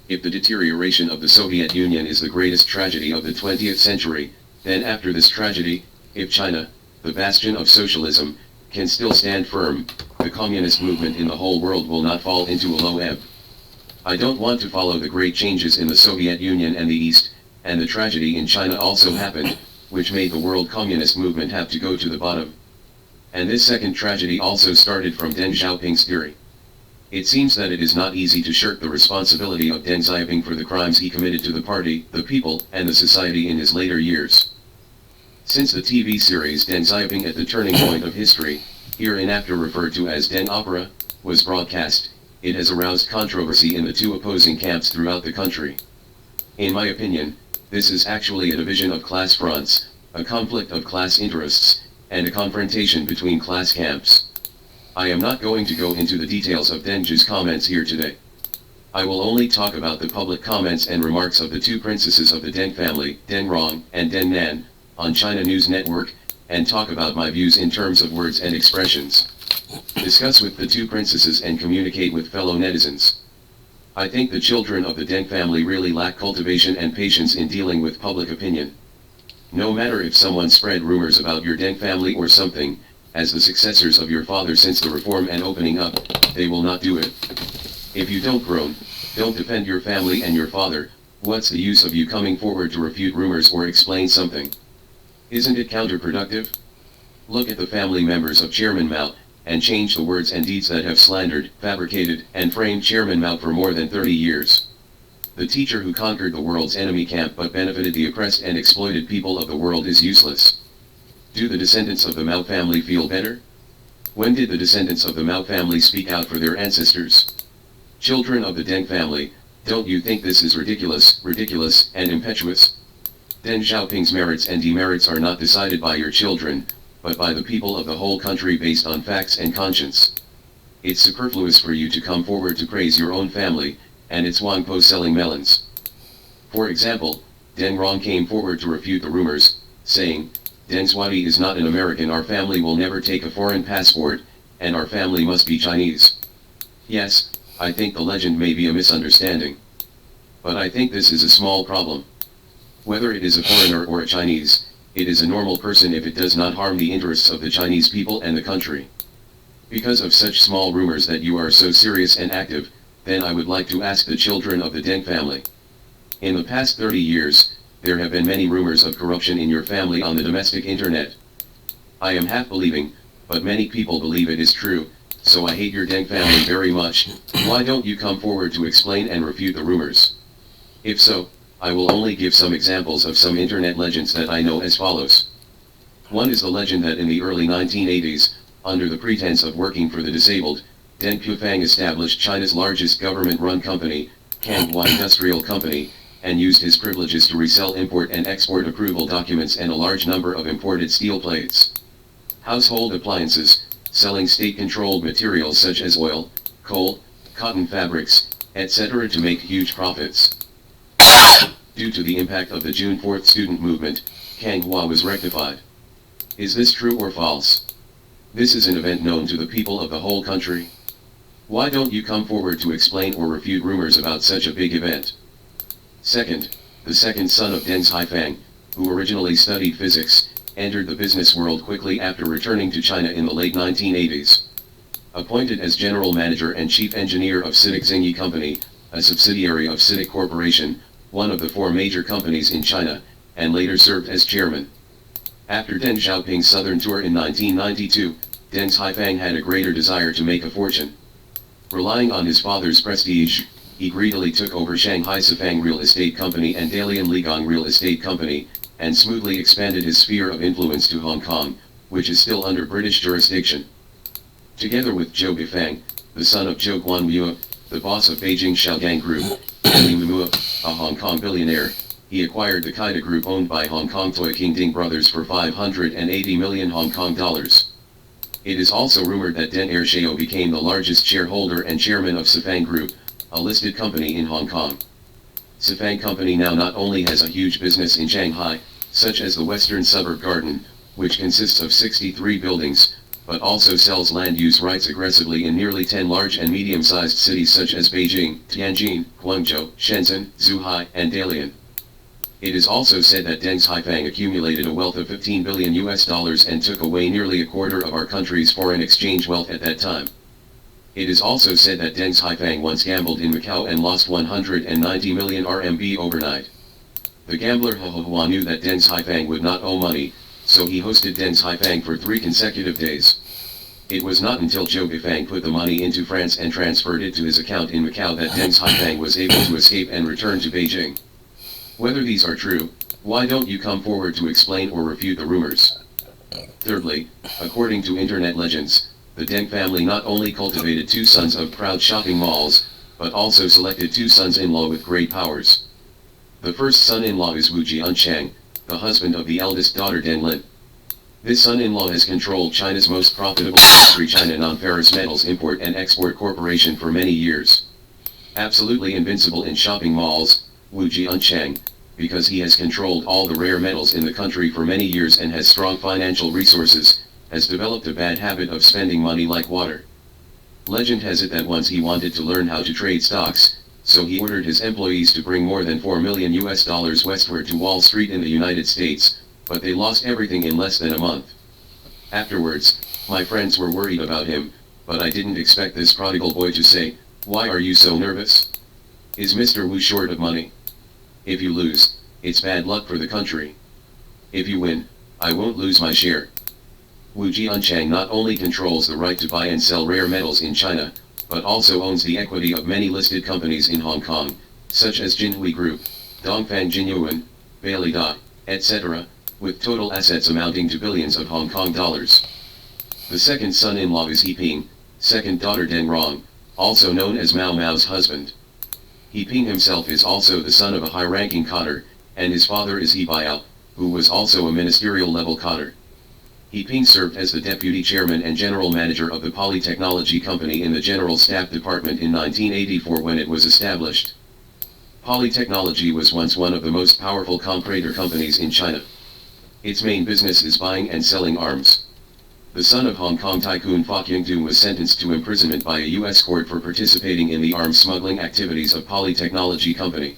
If the deterioration of the Soviet Union is the greatest tragedy of the 20th century, then after this tragedy, if China, the bastion of socialism, can still stand firm, the communist movement in the whole world will not fall into a low ebb. I don't want to follow the great changes in the Soviet Union and the East, and the tragedy in China also happened, which made the world communist movement have to go to the bottom. And this second tragedy also started from Deng Xiaoping's theory. It seems that it is not easy to shirk the responsibility of Deng Xiaoping for the crimes he committed to the party, the people, and the society in his later years. Since the TV series Deng Xiaoping at the Turning Point of History, hereinafter referred to as Deng Opera, was broadcast, it has aroused controversy in the two opposing camps throughout the country. In my opinion, this is actually a division of class fronts, a conflict of class interests, and a confrontation between class camps. I am not going to go into the details of Deng's comments here today. I will only talk about the public comments and remarks of the two princesses of the Deng family, Deng Rong and Deng Nan, on China News Network, and talk about my views in terms of words and expressions. Discuss with the two princesses and communicate with fellow netizens. I think the children of the Deng family really lack cultivation and patience in dealing with public opinion. No matter if someone spread rumors about your Deng family or something, as the successors of your father since the reform and opening up, they will not do it. If you don't defend your family and your father, what's the use of you coming forward to refute rumors or explain something? Isn't it counterproductive? Look at the family members of Chairman Mao, and change the words and deeds that have slandered, fabricated, and framed Chairman Mao for more than 30 years. The teacher who conquered the world's enemy camp but benefited the oppressed and exploited people of the world is useless. Do the descendants of the Mao family feel better? When did the descendants of the Mao family speak out for their ancestors? Children of the Deng family, don't you think this is ridiculous, and impetuous? Deng Xiaoping's merits and demerits are not decided by your children, but by the people of the whole country based on facts and conscience. It's superfluous for you to come forward to praise your own family, and its Wangpo selling melons. For example, Deng Rong came forward to refute the rumors, saying, Deng Xuadi is not an American, our family will never take a foreign passport, and our family must be Chinese. Yes, I think the legend may be a misunderstanding. But I think this is a small problem. Whether it is a foreigner or a Chinese, it is a normal person if it does not harm the interests of the Chinese people and the country. Because of such small rumors that you are so serious and active, then I would like to ask the children of the Deng family. In the past 30 years, there have been many rumors of corruption in your family on the domestic internet. I am half believing, but many people believe it is true, so I hate your Deng family very much. Why don't you come forward to explain and refute the rumors? If so, I will only give some examples of some internet legends that I know as follows. One is the legend that in the early 1980s, under the pretense of working for the disabled, Deng Xiaoping established China's largest government-run company, Kanghua Industrial Company, and used his privileges to resell import and export approval documents and a large number of imported steel plates, household appliances, selling state-controlled materials such as oil, coal, cotton fabrics, etc. to make huge profits. Due to the impact of the June 4th student movement, Kanghua was rectified. Is this true or false? This is an event known to the people of the whole country. Why don't you come forward to explain or refute rumors about such a big event? Second, the second son of Deng Xiaoping, who originally studied physics, entered the business world quickly after returning to China in the late 1980s. Appointed as general manager and chief engineer of CITIC Xingyi Company, a subsidiary of CITIC Corporation, one of the 4 major companies in China, and later served as chairman. After Deng Xiaoping's southern tour in 1992, Deng Xiaoping had a greater desire to make a fortune. Relying on his father's prestige, he greedily took over Shanghai Sifang Real Estate Company and Dalian Ligang Real Estate Company, and smoothly expanded his sphere of influence to Hong Kong, which is still under British jurisdiction. Together with Zhou Bifang, the son of Zhou Guanmua, the boss of Beijing Xiaogang Group, and Liu Mumua, a Hong Kong billionaire, he acquired the Kaida Group owned by Hong Kong Toy King Ding Brothers for 580 million Hong Kong dollars. It is also rumored that Deng Xiao became the largest shareholder and chairman of Sifang Group, a listed company in Hong Kong. Sifang Company now not only has a huge business in Shanghai, such as the Western Suburb Garden, which consists of 63 buildings, but also sells land use rights aggressively in nearly 10 large and medium-sized cities such as Beijing, Tianjin, Guangzhou, Shenzhen, Zhuhai, and Dalian. It is also said that Deng Xiaoping accumulated a wealth of $15 billion and took away nearly a quarter of our country's foreign exchange wealth at that time. It is also said that Deng Xiaoping once gambled in Macau and lost 190 million RMB overnight. The gambler He Hua knew that Deng Xiaoping would not owe money, so he hosted Deng Xiaoping for 3 consecutive days. It was not until Zhou Bifang put the money into France and transferred it to his account in Macau that Deng Xiaoping was able to escape and return to Beijing. Whether these are true, why don't you come forward to explain or refute the rumors? Thirdly, according to internet legends, the Deng family not only cultivated 2 sons of proud shopping malls, but also selected 2 sons-in-law with great powers. The first son-in-law is Wu Jiancheng, the husband of the eldest daughter Deng Lin. This son-in-law has controlled China's most profitable industry, China Non-Ferrous Metals Import and Export Corporation, for many years. Absolutely invincible in shopping malls, Wu Jiancheng, because he has controlled all the rare metals in the country for many years and has strong financial resources, has developed a bad habit of spending money like water. Legend has it that once he wanted to learn how to trade stocks, so he ordered his employees to bring more than $4 million westward to Wall Street in the United States, but they lost everything in less than a month. Afterwards, my friends were worried about him, but I didn't expect this prodigal boy to say, "Why are you so nervous? Is Mr. Wu short of money? If you lose, it's bad luck for the country. If you win, I won't lose my share." Wu Jiancheng not only controls the right to buy and sell rare metals in China, but also owns the equity of many listed companies in Hong Kong, such as Jinhui Group, Dongfang Jinyuan, Bailey Dai, etc., with total assets amounting to billions of Hong Kong dollars. The second son-in-law is He Ping, second daughter Deng Rong, also known as Mao Mao's husband. He Ping himself is also the son of a high-ranking cadre, and his father is He Biao, who was also a ministerial-level cadre. He Ping served as the deputy chairman and general manager of the Polytechnology Company in the General Staff Department in 1984 when it was established. Polytechnology was once one of the most powerful comparator companies in China. Its main business is buying and selling arms. The son of Hong Kong tycoon Fa Qingdu was sentenced to imprisonment by a U.S. court for participating in the arms smuggling activities of Polytechnology Company.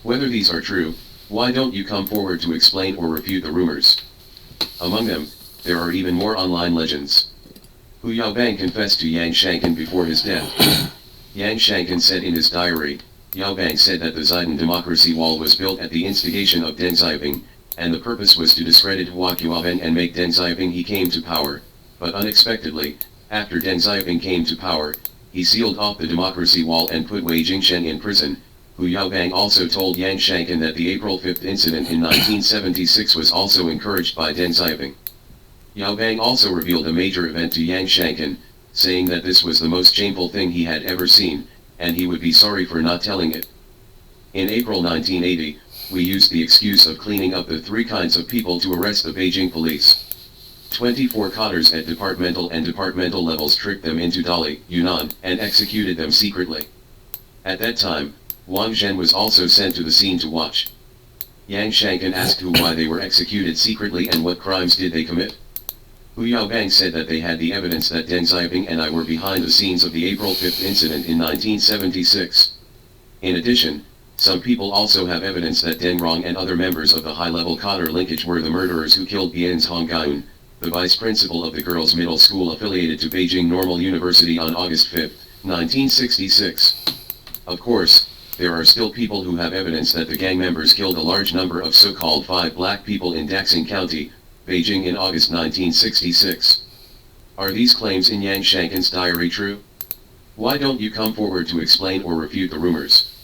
Whether these are true, why don't you come forward to explain or refute the rumors? Among them, there are even more online legends. Hu Yaobang confessed to Yang Shankin before his death. Yang Shankin said in his diary, Yaobang said that the Zidane Democracy Wall was built at the instigation of Deng Xiaoping, and the purpose was to discredit Hua Qiaobang and make Deng Xiaoping he came to power, but unexpectedly, after Deng Xiaoping came to power, he sealed off the democracy wall and put Wei Jingshen in prison. Hu Yaobang also told Yang Shankin that the April 5 incident in 1976 was also encouraged by Deng Xiaoping. Yaobang also revealed a major event to Yang Shankin, saying that this was the most shameful thing he had ever seen, and he would be sorry for not telling it. In April 1980, we used the excuse of cleaning up the 3 kinds of people to arrest the Beijing police. 24 cadres at departmental levels tricked them into Dali, Yunnan, and executed them secretly. At that time, Wang Zhen was also sent to the scene to watch. Yang Shankin asked Hu why they were executed secretly and what crimes did they commit. Hu Yaobang said that they had the evidence that Deng Xiaoping and I were behind the scenes of the April 5 incident in 1976. In addition, some people also have evidence that Deng Rong and other members of the high-level cadre linkage were the murderers who killed Bian's Hong Gaun, the vice principal of the girls' middle school affiliated to Beijing Normal University on August 5, 1966. Of course, there are still people who have evidence that the gang members killed a large number of so-called 5 black people in Daxing County, Beijing in August 1966. Are these claims in Yang Shankin's diary true? Why don't you come forward to explain or refute the rumors?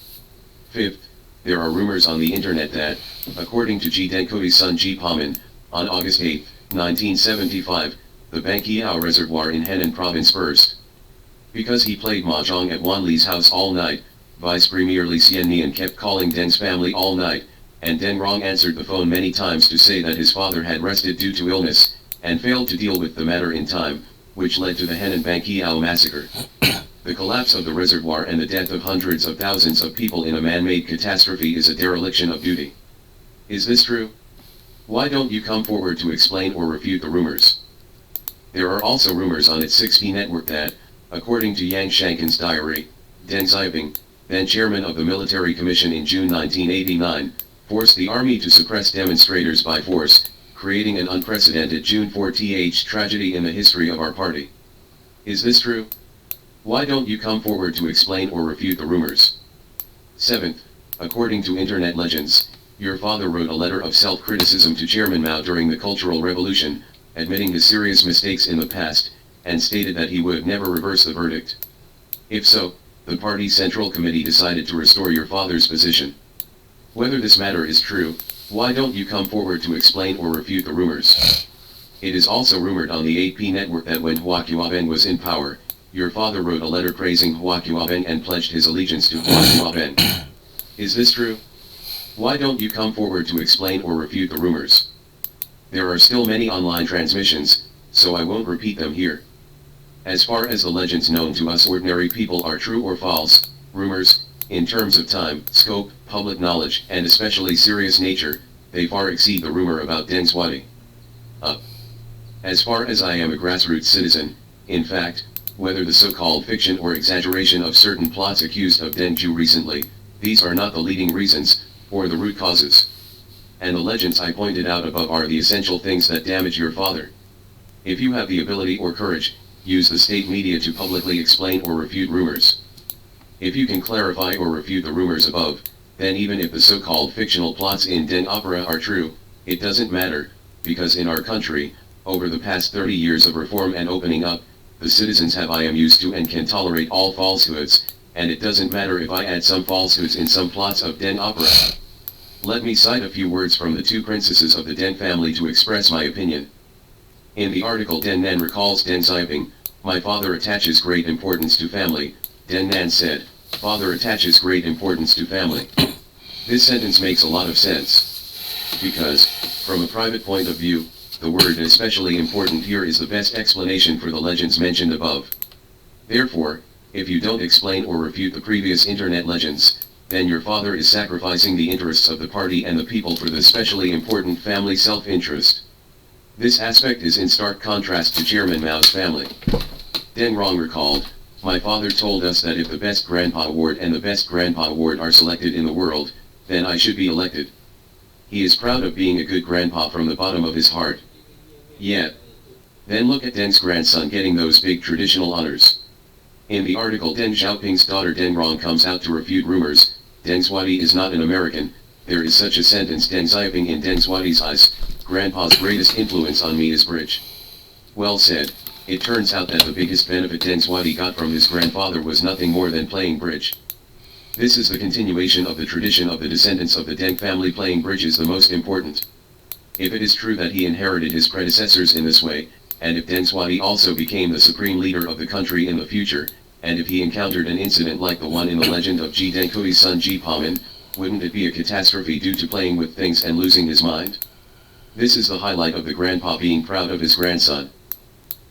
Fifth, there are rumors on the internet that, according to Ji Dengkoi's son Ji Pamin, on August 8, 1975, the Bangqiao Reservoir in Henan province burst. Because he played mahjong at Wan Li's house all night, Vice Premier Li Xiannian kept calling Deng's family all night, and Deng Rong answered the phone many times to say that his father had rested due to illness, and failed to deal with the matter in time, which led to the Henan Bangqiao massacre. The collapse of the reservoir and the death of hundreds of thousands of people in a man-made catastrophe is a dereliction of duty. Is this true? Why don't you come forward to explain or refute the rumors? There are also rumors on its 6P network that, according to Yang Shankin's diary, Deng Xiaoping, then chairman of the military commission in June 1989, forced the army to suppress demonstrators by force, creating an unprecedented June 4th tragedy in the history of our party. Is this true? Why don't you come forward to explain or refute the rumors? 7th, according to internet legends, your father wrote a letter of self-criticism to Chairman Mao during the Cultural Revolution, admitting his serious mistakes in the past, and stated that he would never reverse the verdict. If so, the party's Central Committee decided to restore your father's position. Whether this matter is true, why don't you come forward to explain or refute the rumors? It is also rumored on the 8P network that when Hua Qiaobeng was in power, your father wrote a letter praising Hua Qiaobeng and pledged his allegiance to Hua Qiaobeng. Is this true? Why don't you come forward to explain or refute the rumors? There are still many online transmissions, so I won't repeat them here. As far as the legends known to us ordinary people are true or false, rumors, in terms of time, scope, public knowledge, and especially serious nature, they far exceed the rumor about Deng Xiaoping. As far as I am a grassroots citizen, in fact, whether the so-called fiction or exaggeration of certain plots accused of Deng Zhu recently, these are not the leading reasons, or the root causes. And the legends I pointed out above are the essential things that damage your father. If you have the ability or courage, use the state media to publicly explain or refute rumors. If you can clarify or refute the rumors above, then even if the so-called fictional plots in Deng opera are true, it doesn't matter, because in our country, over the past 30 years of reform and opening up, the citizens have I am used to and can tolerate all falsehoods, and it doesn't matter if I add some falsehoods in some plots of Deng opera. Let me cite a few words from the two princesses of the Deng family to express my opinion. In the article Deng Nan recalls Deng Xiaoping, my father attaches great importance to family. Deng Nan said, father attaches great importance to family. This sentence makes a lot of sense. Because, from a private point of view, the word especially important here is the best explanation for the legends mentioned above. Therefore, if you don't explain or refute the previous internet legends, then your father is sacrificing the interests of the party and the people for the specially important family self-interest. This aspect is in stark contrast to Chairman Mao's family. Deng Rong recalled, my father told us that if the Best Grandpa Award and the Best Grandpa Award are selected in the world, then I should be elected. He is proud of being a good grandpa from the bottom of his heart. Yeah. Then look at Deng's grandson getting those big traditional honors. In the article Deng Xiaoping's daughter Deng Rong comes out to refute rumors, Deng Xiaoping is not an American, there is such a sentence Deng Xiaoping in Deng Xiaoping's eyes, Grandpa's greatest influence on me is bridge. Well said, it turns out that the biggest benefit Deng Xiaoping got from his grandfather was nothing more than playing bridge. This is the continuation of the tradition of the descendants of the Deng family playing bridge is the most important. If it is true that he inherited his predecessors in this way, and if Deng Xiaoping also became the supreme leader of the country in the future, and if he encountered an incident like the one in the legend of Ji Dengkui's son Ji Pamin, wouldn't it be a catastrophe due to playing with things and losing his mind? This is the highlight of the grandpa being proud of his grandson.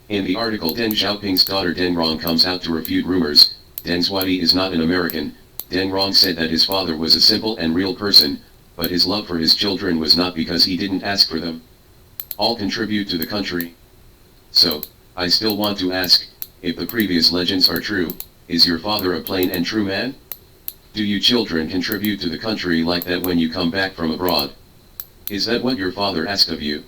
In the article Deng Xiaoping's daughter Deng Rong comes out to refute rumors, Deng Xiaoping is not an American. Deng Rong said that his father was a simple and real person, but his love for his children was not because he didn't ask for them. All contribute to the country. So, I still want to ask, if the previous legends are true, is your father a plain and true man? Do you children contribute to the country like that when you come back from abroad? Is that what your father asked of you?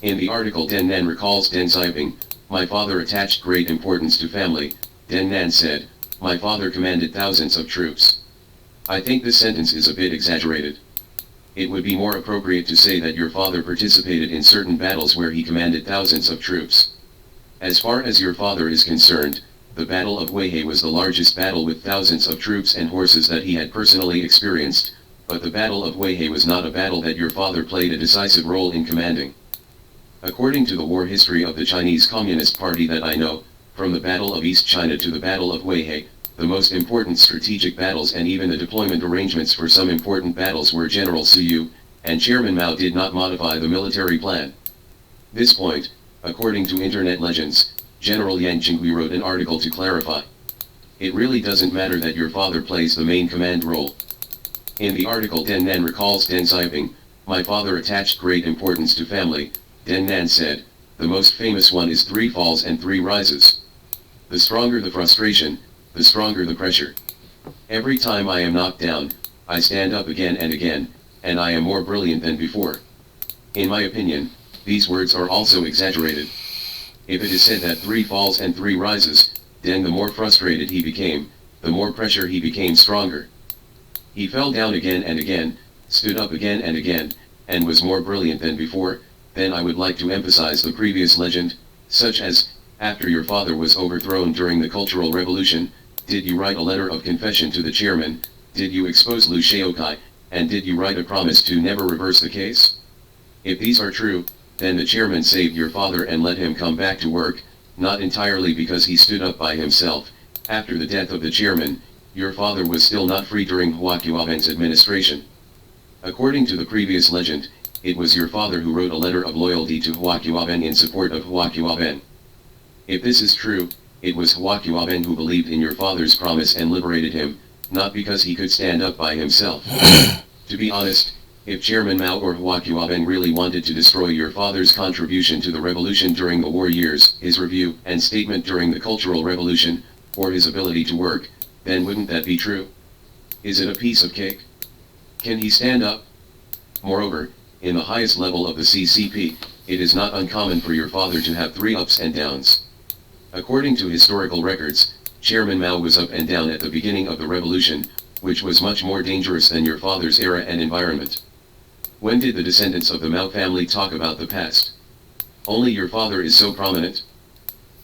In the article Deng Nan recalls Deng Xiaoping, my father attached great importance to family. Deng Nan said, my father commanded thousands of troops. I think this sentence is a bit exaggerated. It would be more appropriate to say that your father participated in certain battles where he commanded thousands of troops. As far as your father is concerned, the Battle of Weihai was the largest battle with thousands of troops and horses that he had personally experienced, but the Battle of Weihai was not a battle that your father played a decisive role in commanding. According to the war history of the Chinese Communist Party that I know, from the Battle of East China to the Battle of Weihai, the most important strategic battles and even the deployment arrangements for some important battles were General Su Yu, and Chairman Mao did not modify the military plan. This point, according to internet legends, General Yang Jinghui wrote an article to clarify. It really doesn't matter that your father plays the main command role. In the article Deng Nan recalls Deng Xiaoping, my father attached great importance to family. Deng Nan said, The most famous one is 3 falls and 3 rises. The stronger the frustration, the stronger the pressure. Every time I am knocked down, I stand up again, and I am more brilliant than before. In my opinion, these words are also exaggerated. If it is said that 3 falls and 3 rises, then the more frustrated he became, the more pressure he became stronger. He fell down again and again, stood up again, and was more brilliant than before. Then I would like to emphasize the previous legend, such as, after your father was overthrown during the Cultural Revolution, did you write a letter of confession to the chairman, did you expose Liu Shaokai, and did you write a promise to never reverse the case? If these are true, then the chairman saved your father and let him come back to work, not entirely because he stood up by himself. After the death of the chairman, your father was still not free during Hua Qiaobeng's administration. According to the previous legend, it was your father who wrote a letter of loyalty to Hua Qiaobeng in support of Hua Qiaobeng. If this is true, it was Hua Qiaobeng who believed in your father's promise and liberated him, not because he could stand up by himself. To be honest, if Chairman Mao or Hua Qiaobeng really wanted to destroy your father's contribution to the revolution during the war years, his review and statement during the Cultural Revolution, or his ability to work, then wouldn't that be true? Is it a piece of cake? Can he stand up? Moreover, in the highest level of the CCP, it is not uncommon for your father to have 3 ups and downs. According to historical records, Chairman Mao was up and down at the beginning of the revolution, which was much more dangerous than your father's era and environment. When did the descendants of the Mao family talk about the past? Only your father is so prominent?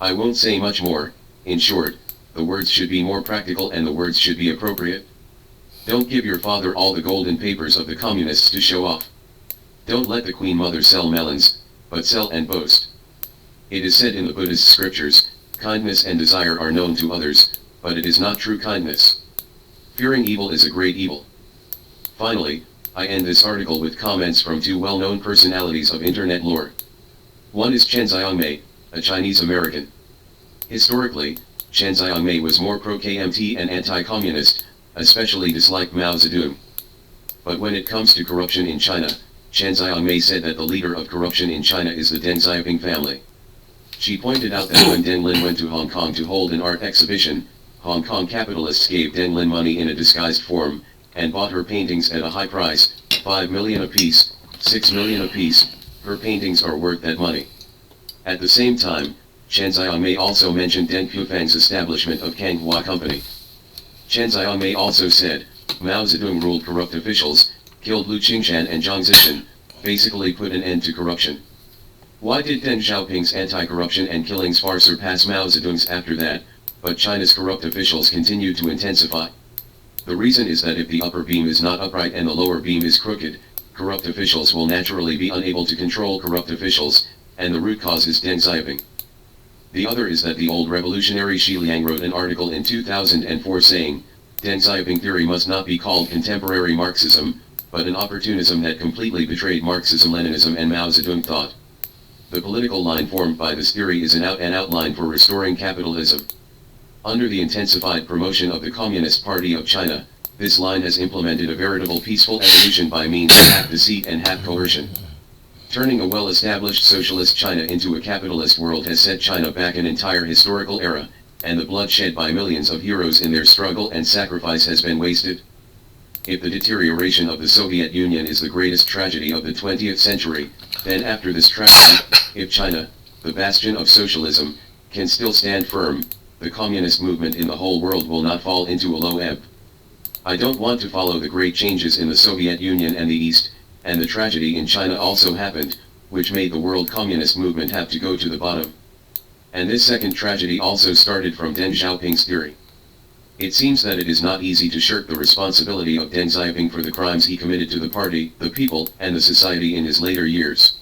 I won't say much more. In short, the words should be more practical and the words should be appropriate. Don't give your father all the golden papers of the communists to show off. Don't let the Queen Mother sell melons, but sell and boast. It is said in the Buddhist scriptures, kindness and desire are known to others, but it is not true kindness. Fearing evil is a great evil. Finally, I end this article with comments from 2 well-known personalities of internet lore. One is Chen Xiaomei, a Chinese American. Historically, Chen Xiaomei was more pro-KMT and anti-communist, especially disliked Mao Zedong. But when it comes to corruption in China, Chen Xiaomei said that the leader of corruption in China is the Deng Xiaoping family. She pointed out that when Deng Lin went to Hong Kong to hold an art exhibition, Hong Kong capitalists gave Deng Lin money in a disguised form, and bought her paintings at a high price, 5 million apiece, 6 million apiece. Her paintings are worth that money. At the same time, Chen Xiaomei also mentioned Deng Xiaoping's establishment of Kanghua Company. Chen Xiaomei also said, Mao Zedong ruled corrupt officials, killed Liu Qingshan and Zhang Zishan, basically put an end to corruption. Why did Deng Xiaoping's anti-corruption and killings far surpass Mao Zedong's after that, but China's corrupt officials continue to intensify? The reason is that if the upper beam is not upright and the lower beam is crooked, corrupt officials will naturally be unable to control corrupt officials, and the root cause is Deng Xiaoping. The other is that the old revolutionary Xi Liang wrote an article in 2004 saying, Deng Xiaoping theory must not be called contemporary Marxism, but an opportunism that completely betrayed Marxism-Leninism and Mao Zedong thought. The political line formed by this theory is an out-and-out line for restoring capitalism. Under the intensified promotion of the Communist Party of China, this line has implemented a veritable peaceful evolution by means of half deceit and half coercion. Turning a well-established socialist China into a capitalist world has set China back an entire historical era, and the blood shed by millions of heroes in their struggle and sacrifice has been wasted. If the deterioration of the Soviet Union is the greatest tragedy of the 20th century, then after this tragedy, if China, the bastion of socialism, can still stand firm, the communist movement in the whole world will not fall into a low ebb. I don't want to follow the great changes in the Soviet Union and the East, and the tragedy in China also happened, which made the world communist movement have to go to the bottom. And this second tragedy also started from Deng Xiaoping's theory. It seems that it is not easy to shirk the responsibility of Deng Xiaoping for the crimes he committed to the party, the people, and the society in his later years.